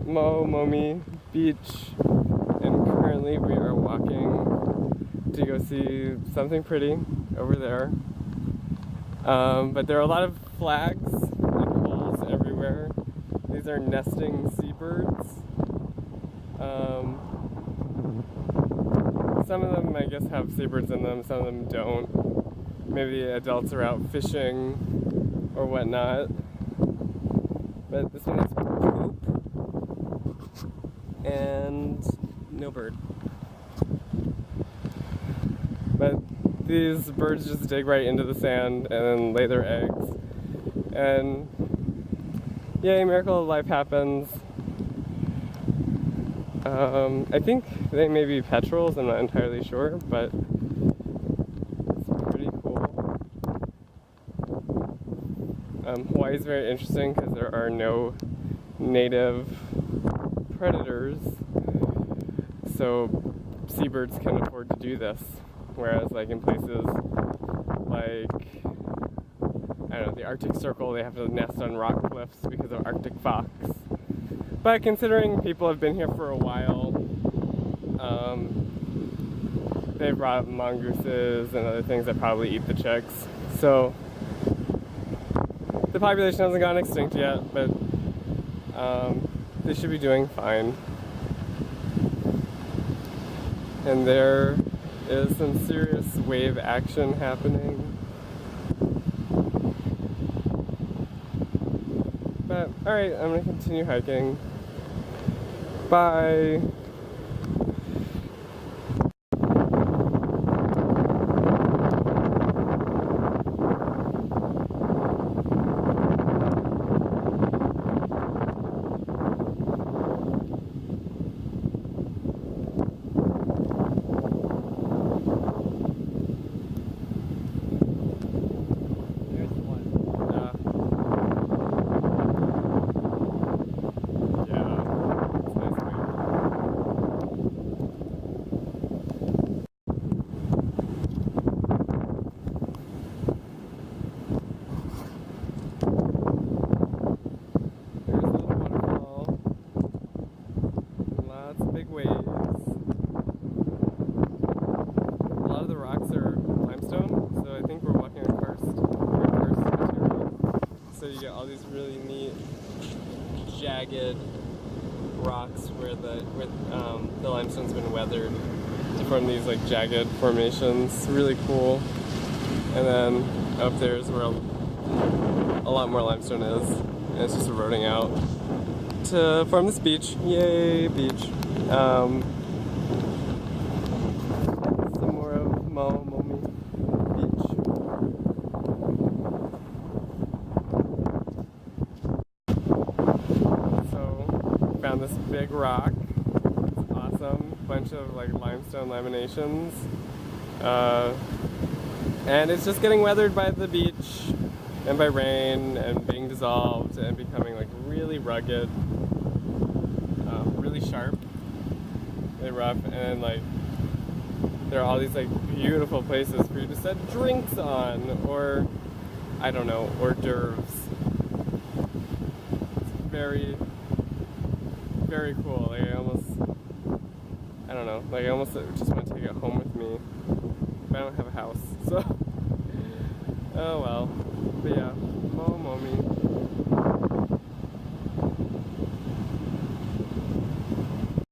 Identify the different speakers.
Speaker 1: Momi Beach, and currently we are walking to go see something pretty over there. But there are a lot of flags and poles everywhere. These are nesting seabirds. Some of them, I guess, have seabirds in them, some of them don't. Maybe adults are out fishing or whatnot. But this one is poop and no bird. But these birds just dig right into the sand and then lay their eggs. And yay, miracle of life happens. I think they may be petrels, I'm not entirely sure, but it's pretty cool. Hawaii is very interesting because there are no native predators, so seabirds can afford to do this, whereas like in places like, I don't know, the Arctic Circle, they have to nest on rock cliffs because of Arctic fox. But considering people have been here for a while, they've brought mongooses and other things that probably eat the chicks. So the population hasn't gone extinct yet, but they should be doing fine. And there is some serious wave action happening. But alright, I'm gonna continue hiking. Bye! So you get all these really neat jagged rocks where the limestone's been weathered to form these like jagged formations. Really cool. And then up there is where a lot more limestone is, and it's just eroding out to form this beach. Yay, beach. Some more of Momi Beach. So, found this big rock. It's awesome. Bunch of like limestone laminations. And it's just getting weathered by the beach and by rain and being dissolved and becoming like really rugged, really sharp, really rough, and like there are all these like beautiful places for you to set drinks on, or I don't know, hors d'oeuvres. It's very, very cool. Like I don't know, like I almost just want to take it home with me. But I don't have a house, so oh well. But yeah, Momi.